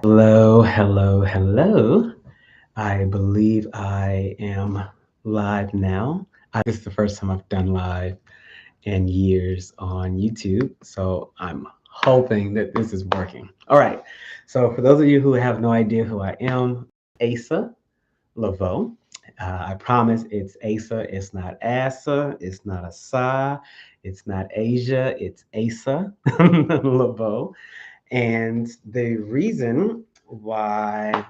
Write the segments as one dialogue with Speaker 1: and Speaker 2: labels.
Speaker 1: Hello, hello, hello. I believe I am live now. This is the first time I've done live in years on YouTube, so I'm hoping that this is working. All right. So, for those of you who have no idea who I am, Asa Leveaux. I promise it's Asa. It's not Asa. It's not Asa. It's not Asia. It's Asa Leveaux. And the reason why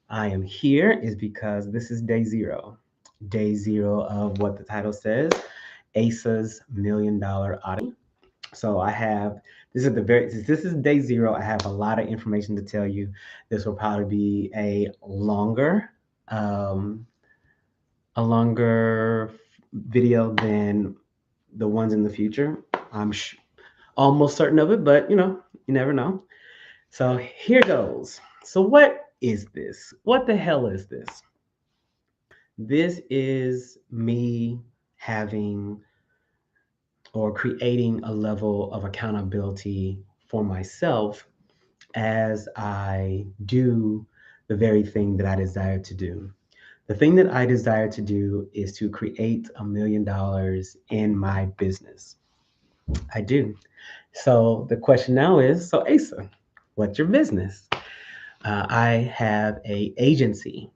Speaker 1: I am here is because this is day zero. Day zero of what the title says, ASA's $1 million Odyssey. So I have this is day zero. I have a lot of information to tell you. This will probably be um, a longer video than the ones in the future. Almost certain of it, but you never know. So here goes. So what is this? What the hell is this? This is me having or creating a level of accountability for myself as I do the very thing that I desire to do. The thing that I desire to do is to create $1 million in my business. I do. So the question now is, so Asa, what's your business? I have a agency,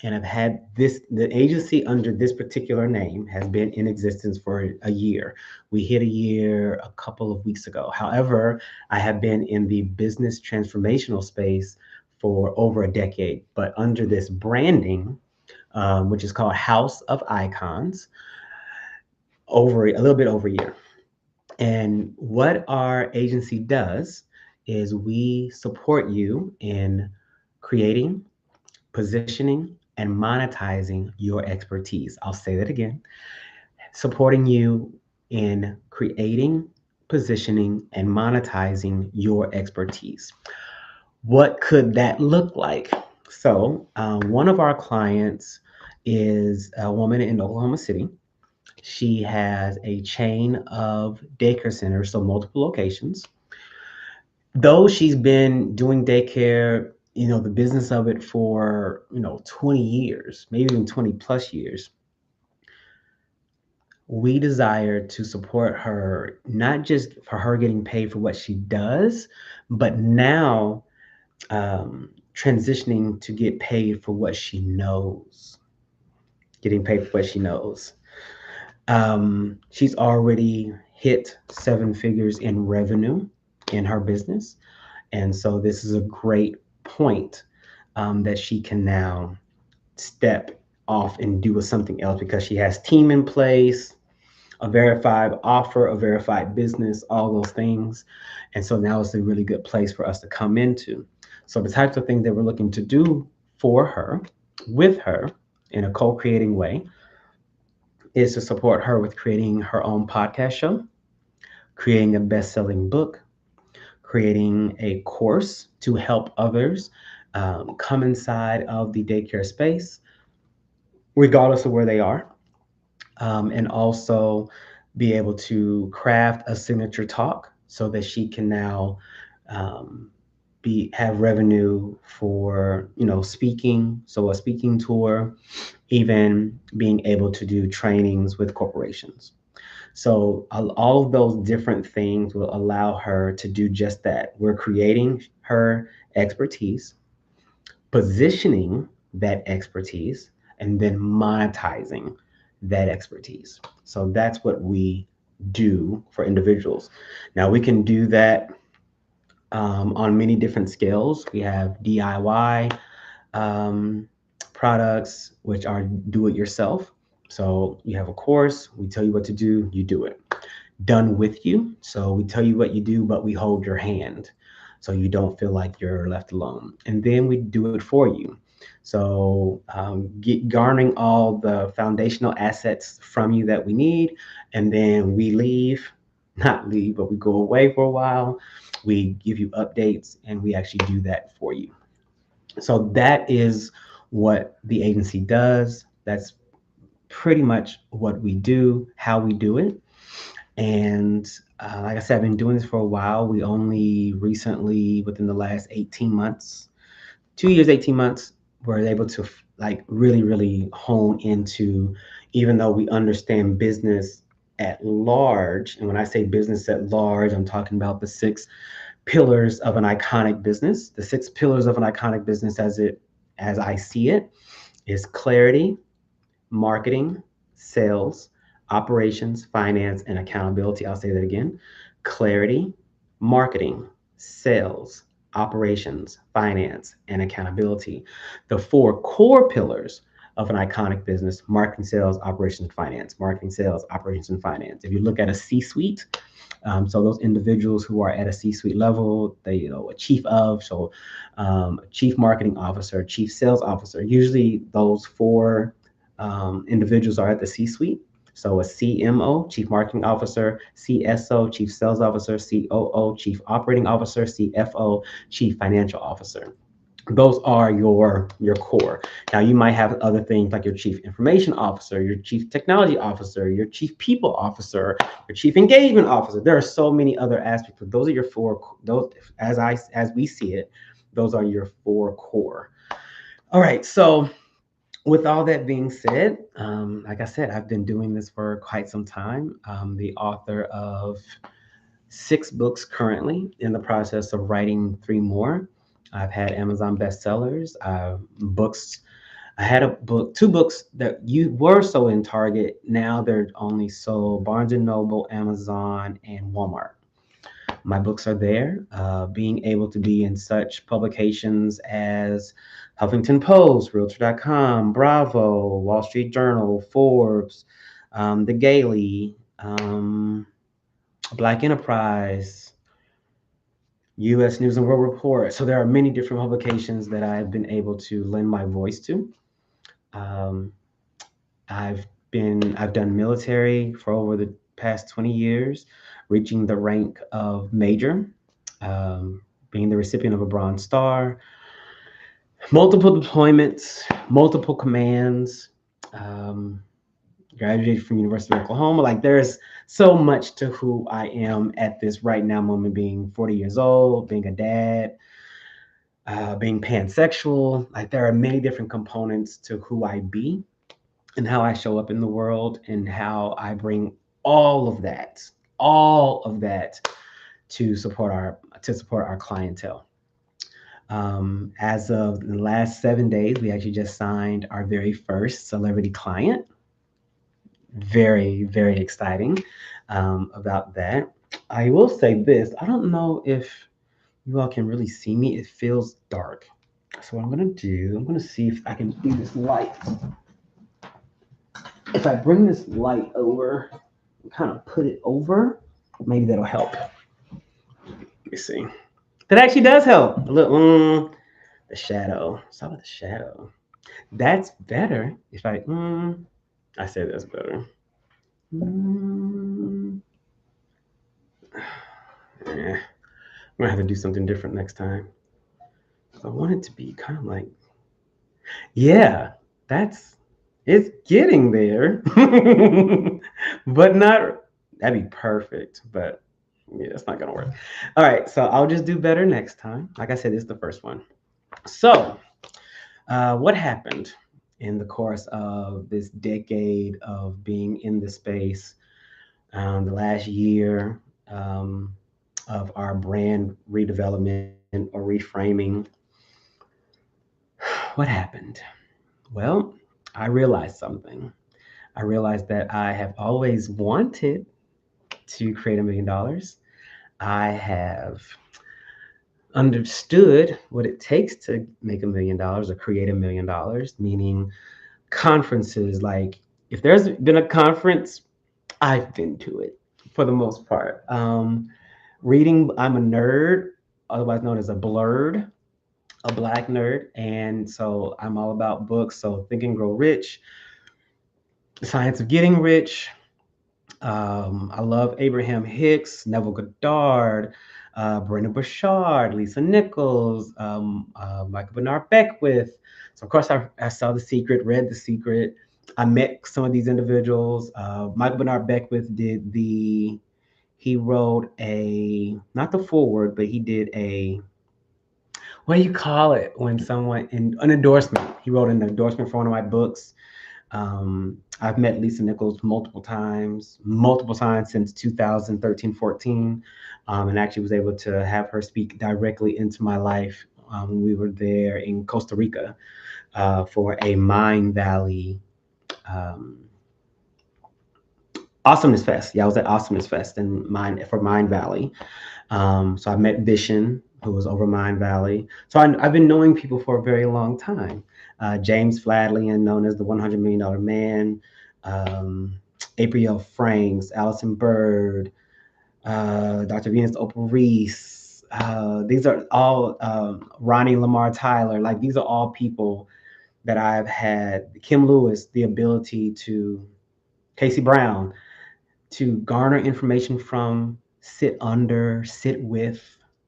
Speaker 1: and I've had the agency under this particular name has been in existence for a year. We hit a year a couple of weeks ago. However, I have been in the business transformational space for over a decade, but under this branding, which is called House of Icons, over a little bit over a year. And what our agency does is we support you in creating, positioning, and monetizing your expertise. I'll say that again, supporting you in creating, positioning, and monetizing your expertise. What could that look like? So, one of our clients is a woman in Oklahoma City. She has a chain of daycare centers, so multiple locations. Though she's been doing daycare, the business of it for, 20 years, maybe even 20 plus years, we desire to support her, not just for her getting paid for what she does, but now transitioning to get paid for what she knows, getting paid for what she knows. She's already hit seven figures in revenue in her business. And so this is a great point that she can now step off and do with something else because she has team in place, a verified offer, a verified business, all those things. And so now it's a really good place for us to come into. So the types of things that we're looking to do for her, with her, in a co-creating way, is to support her with creating her own podcast show, creating a best-selling book, creating a course to help others come inside of the daycare space, regardless of where they are, and also be able to craft a signature talk so that she can now um, be have revenue for speaking, so a speaking tour, even being able to do trainings with corporations. So all of those different things will allow her to do just that. We're creating her expertise, positioning that expertise, and then monetizing that expertise. So that's what we do for individuals. Now we can do that on many different scales. We have DIY um, products, which are do it yourself. So you have a course, we tell you what to do, you do it. Done with you. So we tell you what you do, but we hold your hand so you don't feel like you're left alone. And then we do it for you. So garnering all the foundational assets from you that we need, and then we leave, not leave, but we go away for a while. We give you updates, and we actually do that for you. So that is what the agency does. That's pretty much what we do, how we do it. And Like I said, I've been doing this for a while. We only recently, within the last 18 months, 2 years, 18 months, were able to like really, really hone into, even though we understand business at large. And when I say business at large, I'm talking about the six pillars of an iconic business. The six pillars of an iconic business, as I see it, is clarity, marketing, sales, operations, finance, and accountability. I'll say that again: clarity, marketing, sales, operations, finance, and accountability. The four core pillars of an iconic business: marketing, sales, operations, finance, marketing, sales, operations, and finance. If you look at a C suite, so those individuals who are at a C-suite level, they, a chief of, so a chief marketing officer, chief sales officer. Usually, those four individuals are at the C-suite. So a CMO, chief marketing officer, CSO, chief sales officer, COO, chief operating officer, CFO, chief financial officer. Those are your core. Now you might have other things like your chief information officer, your chief technology officer, your chief people officer, your chief engagement officer. There are so many other aspects, but those are your four. Those, as we see it, those are your four core. All right. So with all that being said, like I said, I've been doing this for quite some time. I'm the author of 6 books currently, in the process of writing 3 more. I've had Amazon bestsellers, books. I had a book, 2 books that you were sold in Target. Now they're only sold Barnes and Noble, Amazon, and Walmart. My books are there. Being able to be in such publications as Huffington Post, Realtor.com, Bravo, Wall Street Journal, Forbes, The Gaily, Black Enterprise, U.S. News and World Report. So there are many different publications that I've been able to lend my voice to. Um, I've done military for over the past 20 years, reaching the rank of major, um, being the recipient of a Bronze Star, multiple deployments, multiple commands. Um, Graduated from University of Oklahoma. Like there's so much to who I am at this right now moment, being 40 years old, being a dad, being pansexual. Like there are many different components to who I be and how I show up in the world and how I bring all of that, all of that to support our clientele. As of the last 7 days, we actually just signed our very first celebrity client. Very, very exciting about that. I will say this: I don't know if you all can really see me. It feels dark. So what I'm gonna do, I'm gonna see if I can do this light. If I bring this light over and kind of put it over, maybe that'll help. Let me see. That actually does help. Look, the shadow. It's about the shadow. That's better. If I say that's better. Mm, eh, I'm gonna have to do something different next time. I want it to be kind of like, yeah, that's it's getting there, but not. That'd be perfect, but yeah, that's not gonna work. All right, so I'll just do better next time. Like I said, this is the first one. So, what happened in the course of this decade of being in the space, the last year um, of our brand redevelopment or reframing? What happened? Well, I realized something. I realized that I have always wanted to create $1 million. I have understood what it takes to make $1 million or create $1 million, meaning conferences. Like, if there's been a conference, I've been to it for the most part. Reading, I'm a nerd, otherwise known as a black nerd. And so I'm all about books. So Think and Grow Rich, The Science of Getting Rich. I love Abraham Hicks, Neville Goddard, Brenda Burchard, Lisa Nichols, Michael Bernard Beckwith. So of course I saw The Secret, read The Secret. I met some of these individuals. Michael Bernard Beckwith he wrote not the foreword, but he did what do you call it when someone, an endorsement. He wrote an endorsement for one of my books. I've met Lisa Nichols multiple times since 2013, 14, and actually was able to have her speak directly into my life when we were there in Costa Rica for a Mind Valley um, Awesomeness Fest. Yeah, I was at Awesomeness Fest for Mind Valley. So I met Vishen, who was over Mind Valley. So I've been knowing people for a very long time. James Fladley, known as the $100 million man, um, April Franks, Allison Bird, Dr. Venus Oprah Reese. These are all Ronnie Lamar Tyler. Like these are all people that I've had. Kim Lewis, the ability to Casey Brown, to garner information from, sit under, sit with,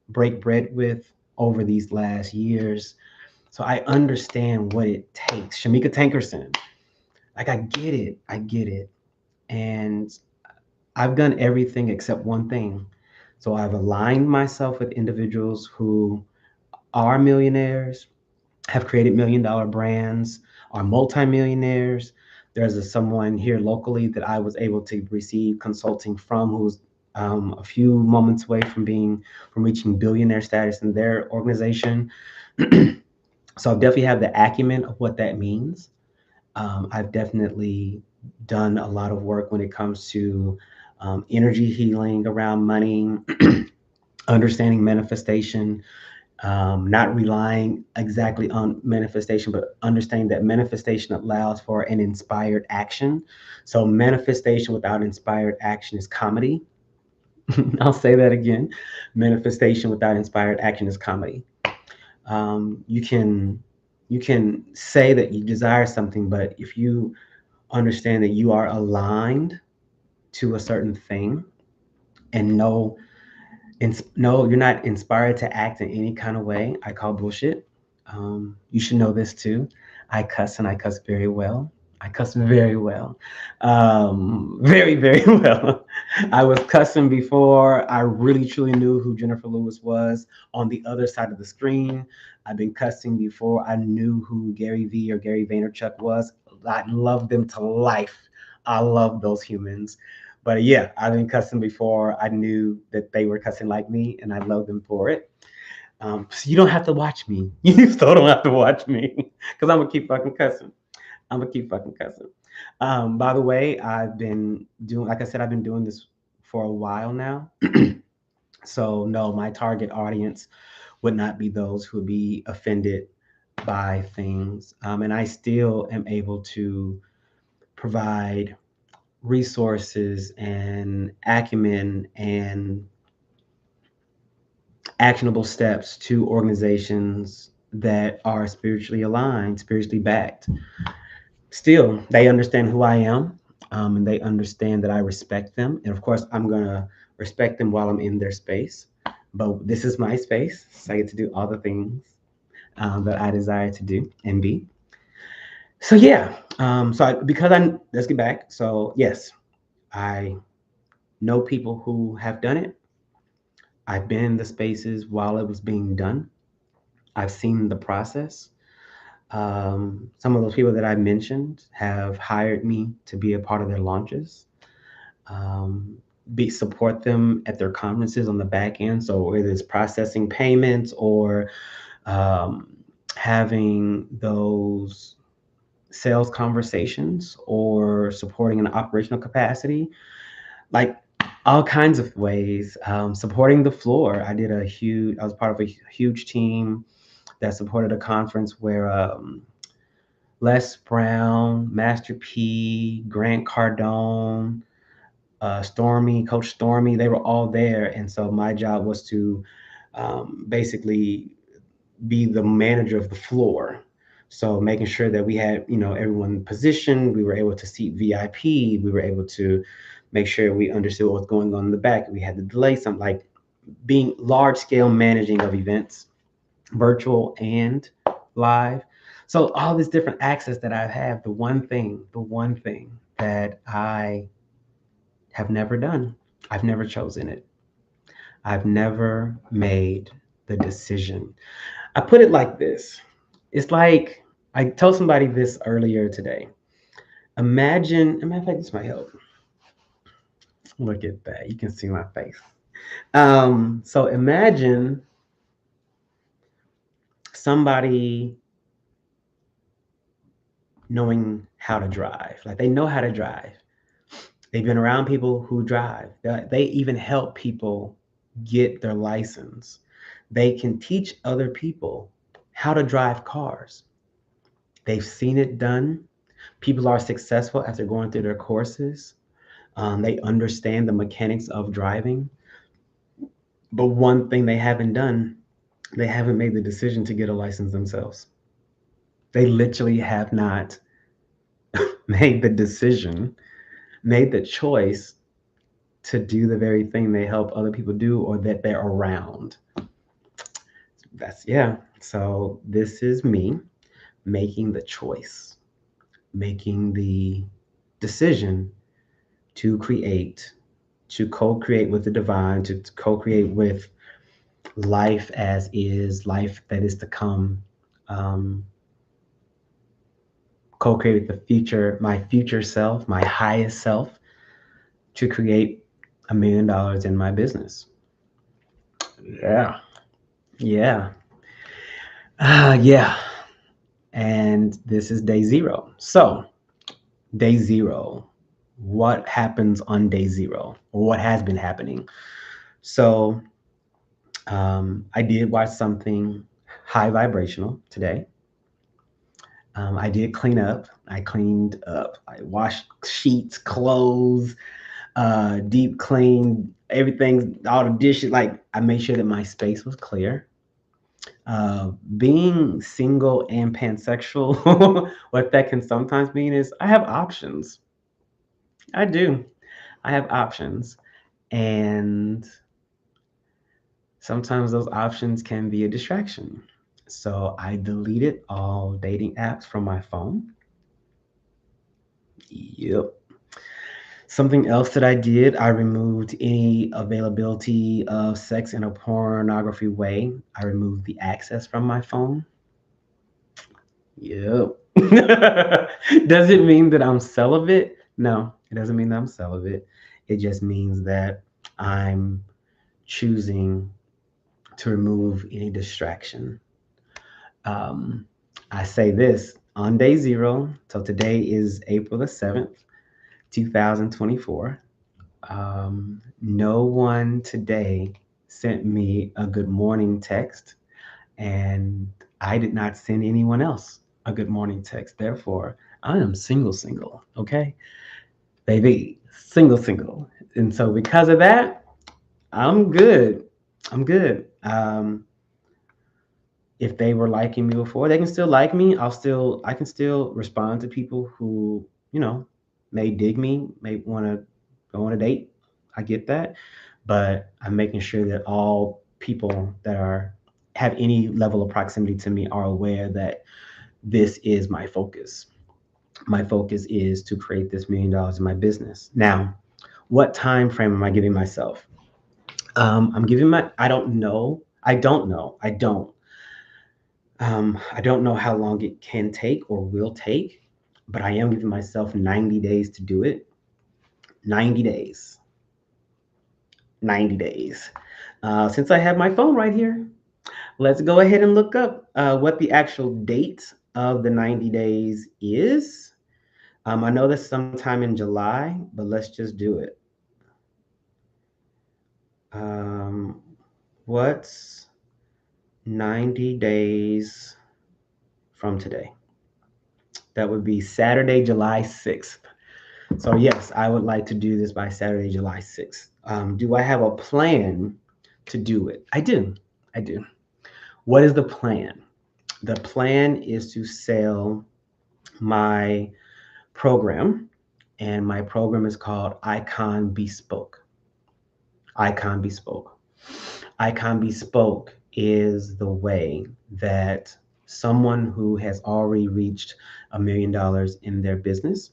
Speaker 1: break bread with over these last years. So I understand what it takes. Shamika Tankerson, like I get it. I get it. And I've done everything except one thing. So I've aligned myself with individuals who are millionaires, have created $1 million brands, are multimillionaires. Someone here locally that I was able to receive consulting from, who's a few moments away from reaching billionaire status in their organization. So I definitely have the acumen of what that means. I've definitely done a lot of work when it comes to energy healing around money, understanding manifestation, not relying exactly on manifestation, but understanding that manifestation allows for an inspired action. So, manifestation without inspired action is comedy. I'll say that again. Manifestation without inspired action is comedy. You can say that you desire something, but if you understand that you are aligned to a certain thing and no, you're not inspired to act in any kind of way, I call bullshit. You should know this too. I cuss and I cuss very well. I cuss very well. Very, very well. I was cussing before I really truly knew who Jennifer Lewis was on the other side of the screen. I've been cussing before I knew who Gary Vee or Gary Vaynerchuk was. I love them to life. I love those humans. But yeah, I've been cussing before I knew that they were cussing like me, and I love them for it. So you don't have to watch me. You still don't have to watch me because I'm gonna keep fucking cussing. I'm gonna keep fucking cussing. By the way, like I said, I've been doing this for a while now. So no, my target audience would not be those who would be offended by things. And I still am able to provide resources and acumen and actionable steps to organizations that are spiritually aligned, spiritually backed. Still, they understand who I am, and they understand that I respect them. And of course, I'm going to respect them while I'm in their space. But this is my space, so I get to do all the things that I desire to do and be. So yeah, let's get back. So yes, I know people who have done it. I've been in the spaces while it was being done. I've seen the process. Some of those people that I mentioned have hired me to be a part of their launches, um, support them at their conferences on the back end. So whether it's processing payments or um, having those sales conversations or supporting an operational capacity, like all kinds of ways. Supporting the floor. I was part of a huge team that supported a conference where Les Brown, Master P, Grant Cardone, Coach Stormy, they were all there. And so my job was to basically be the manager of the floor. So making sure that we had, everyone positioned, we were able to seat VIP, we were able to make sure we understood what was going on in the back. We had to delay something like being large scale managing of events, virtual and live. So all this different access that I have, the one thing that I have never done. I've never chosen it. I've never made the decision. I put it like this. It's like I told somebody this earlier today. Imagine, a matter of fact, this might help. Look at that. You can see my face. So imagine somebody knowing how to drive. Like they know how to drive. They've been around people who drive. They even help people get their license. They can teach other people how to drive cars. They've seen it done. People are successful after going through their courses. They understand the mechanics of driving. But one thing they haven't done, they haven't made the decision to get a license themselves. They literally have not made the decision, made the choice to do the very thing they help other people do or that they're around. That's, yeah. So this is me making the choice, making the decision to create, to co create with the divine, to co create with life as is, life that is to come, um, co create with the future, my future self, my highest self, to create $1 million in my business. Yeah. Yeah. Yeah. And this is day zero. So, day zero, what happens on day zero, or what has been happening? So, I did watch something high vibrational today. I did clean up. I cleaned up. I washed sheets, clothes, deep cleaned everything, all the dishes. Like I made sure that my space was clear. Being single and pansexual, what that can sometimes mean is I have options. I do. I have options. And sometimes those options can be a distraction. So I deleted all dating apps from my phone. Yep. Something else that I did, I removed any availability of sex in a pornography way. I removed the access from my phone. Yep. Does it mean that I'm celibate? No, it doesn't mean that I'm celibate. It just means that I'm choosing to remove any distraction. Um, I say this on day zero. So today is April the 7th, 2024. No one today sent me a good morning text, and I did not send anyone else a good morning text. Therefore, I am single, single. Okay, baby, single, single. And so, because of that, I'm good. I'm good. If they were liking me before, they can still like me. I can still respond to people who, may dig me, may want to go on a date. I get that. But I'm making sure that all people that have any level of proximity to me are aware that this is my focus. My focus is to create this $1 million in my business. Now, what time frame am I giving myself? I'm giving I don't know. I don't know. I don't know how long it can take or will take, but I am giving myself 90 days to do it. 90 days. 90 days. Since I have my phone right here, let's go ahead and look up what the actual date of the 90 days is. I know that's sometime in July, but let's just do it. Um, what's 90 days from today? That would be Saturday, July 6th. So yes, I would like to do this by Saturday, July 6th. Do I have a plan to do it? I do. I do. What is the plan? The plan is to sell my program, and my program is called Icon Bespoke. Icon Bespoke. Icon Bespoke is the way that someone who has already reached $1 million in their business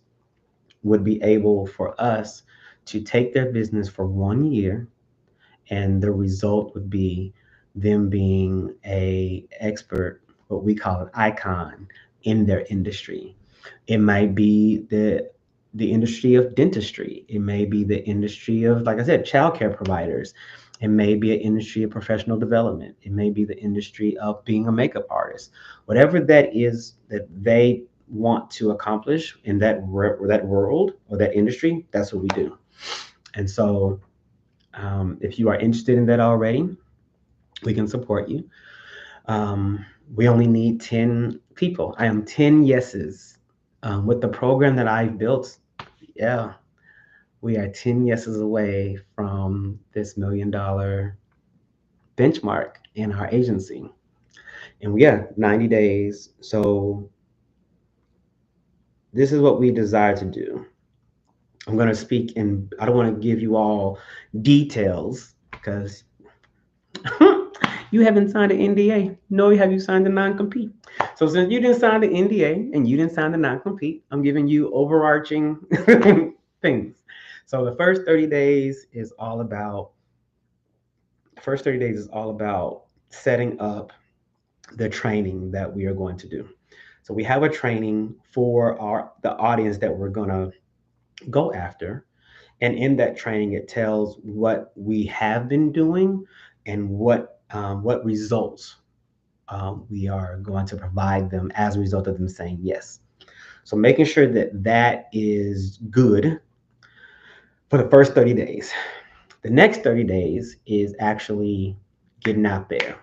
Speaker 1: would be able for us to take their business for 1 year, and the result would be them being a expert, what we call an icon in their industry. It might be the industry of dentistry. It may be the industry of, like I said, childcare providers. It may be an industry of professional development. It may be the industry of being a makeup artist. Whatever that is that they want to accomplish in that world or that industry, that's what we do. And so, if you are interested in that already, we can support you. We only need 10 people. I am 10 yeses. With the program that I've built, yeah, we are 10 yeses away from this $1 million benchmark in our agency. And we got 90 days. So this is what we desire to do. I'm going to speak in, I don't want to give you all details because you haven't signed an NDA, nor have you signed a non-compete. So since you didn't sign the NDA and you didn't sign the non-compete, I'm giving you overarching things. So the first 30 days is all about setting up the training that we are going to do. So we have a training for the audience that we're going to go after. And in that training, it tells what we have been doing and what results we are going to provide them as a result of them saying yes. So making sure that that is good for the first 30 days. The next 30 days is actually getting out there,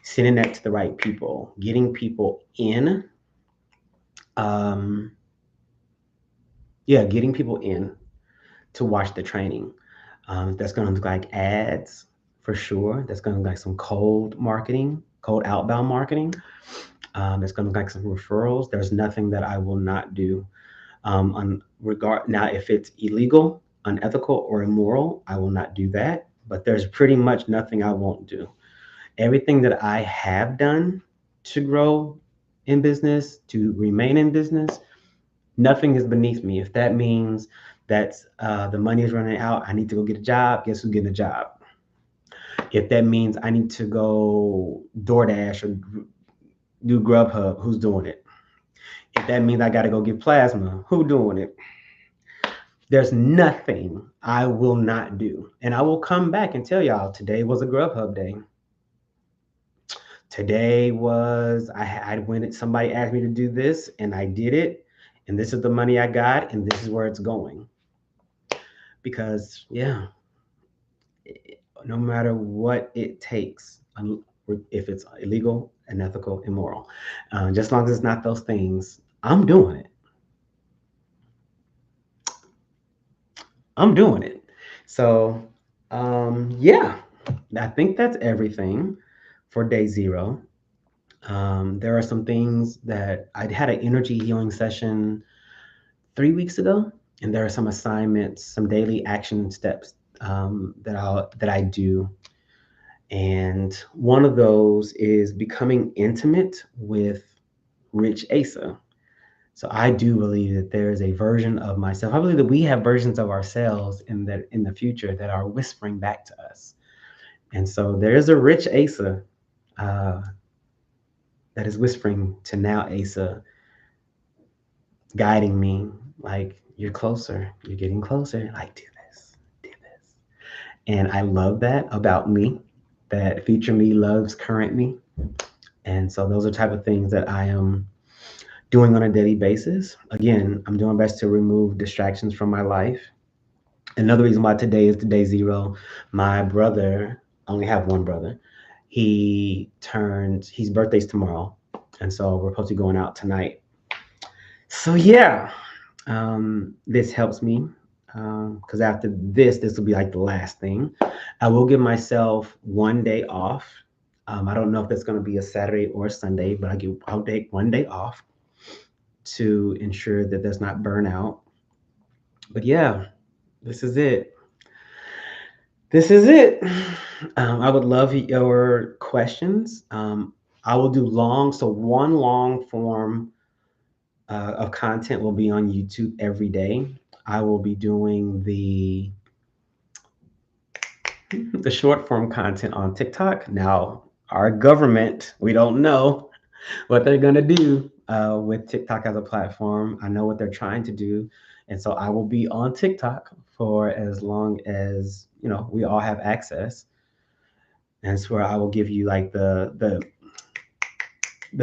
Speaker 1: sending that to the right people, getting people in. Um, yeah, getting people in to watch the training. That's going to look like ads for sure. That's going to look like some cold marketing, cold outbound marketing. It's going to look like some referrals. There's nothing that I will not do. On regard now, if it's illegal, unethical, or immoral, I will not do that. But there's pretty much nothing I won't do. Everything that I have done to grow in business, to remain in business, nothing is beneath me. If that means that the money is running out, I need to go get a job. Guess who's getting a job? If that means I need to go DoorDash or do Grubhub, who's doing it? If that means I got to go get plasma, who doing it? There's nothing I will not do. And I will come back and tell y'all today was a Grubhub day. Today was, I went, somebody asked me to do this and I did it. And this is the money I got and this is where it's going. Because, yeah, no matter what it takes, if it's illegal, unethical, immoral, just as long as it's not those things, I'm doing it. I'm doing it. So, yeah, I think that's everything for day zero. There are some things that I had an energy healing session 3 weeks ago, and there are some assignments, some daily action steps that I do. And one of those is becoming intimate with Rich Asa. So I do believe that there is a version of myself. I believe that we have versions of ourselves in the future that are whispering back to us. And so there is a Rich Asa uh, that is whispering to now Asa, guiding me like, you're closer, you're getting closer. Like, do this, do this. And I love that about me, that future me loves current me. And so those are type of things that I am doing on a daily basis. Again, I'm doing my best to remove distractions from my life. Another reason why today is the day zero, my brother, I only have one brother. His birthday's tomorrow. And so we're supposed to be going out tonight. So yeah, this helps me because after this will be like the last thing. I will give myself 1 day off. I don't know if that's going to be a Saturday or a Sunday, but I'll take 1 day off to ensure that there's not burnout. But yeah, this is it. This is it. I would love your questions. I will do so one long form of content will be on YouTube every day. I will be doing the the short form content on TikTok. Now, our government, we don't know what they're going to do with TikTok as a platform. I know what they're trying to do. And so I will be on TikTok for as long as, we all have access. And it's where I will give you like the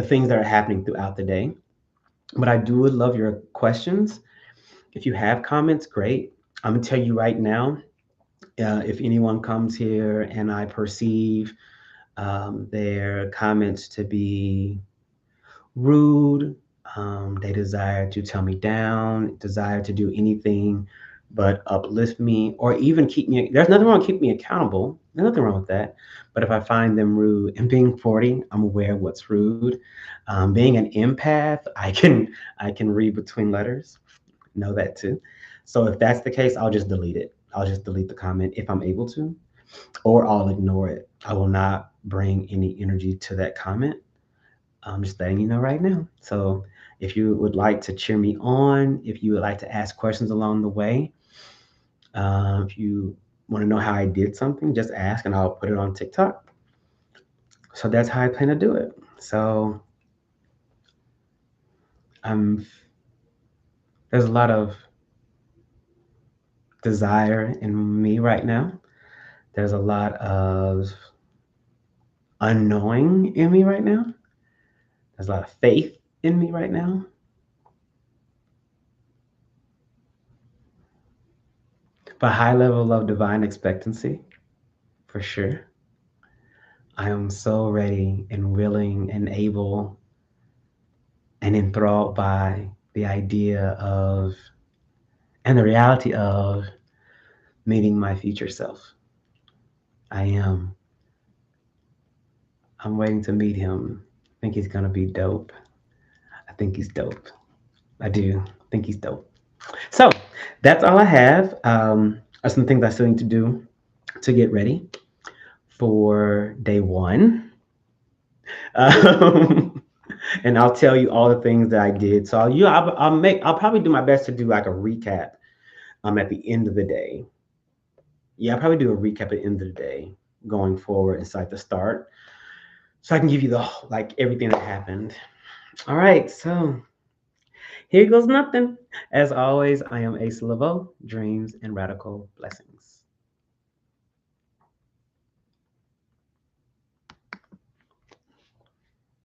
Speaker 1: things that are happening throughout the day. But I do would love your questions. If you have comments, great. I'm gonna tell you right now, if anyone comes here and I perceive their comments to be rude, they desire to tell me down, desire to do anything but uplift me or even keep me. There's nothing wrong with keeping me accountable. There's nothing wrong with that. But if I find them rude, and being 40, I'm aware of what's rude. Being an empath, I can read between letters. Know that too. So if that's the case, I'll just delete it. I'll just delete the comment if I'm able to, or I'll ignore it. I will not bring any energy to that comment. I'm just letting you know right now. So if you would like to cheer me on, if you would like to ask questions along the way, if you want to know how I did something, just ask and I'll put it on TikTok. So that's how I plan to do it. So um, there's a lot of desire in me right now. There's a lot of unknowing in me right now. There's a lot of faith in me right now. But high level of divine expectancy, for sure. I am so ready and willing and able and enthralled by the idea of and the reality of meeting my future self. I am. I'm waiting to meet him. I think he's gonna be dope. I think he's dope. I do. I think he's dope. So that's all I have. Are some things I still need to do to get ready for day one. Um, and I'll tell you all the things that I did. So I'll probably do my best to do like a recap at the end of the day. Yeah, I'll probably do a recap at the end of the day going forward inside the start. So I can give you the like everything that happened. All right, so here goes nothing. As always, I am Ace Leveaux, dreams and radical blessings.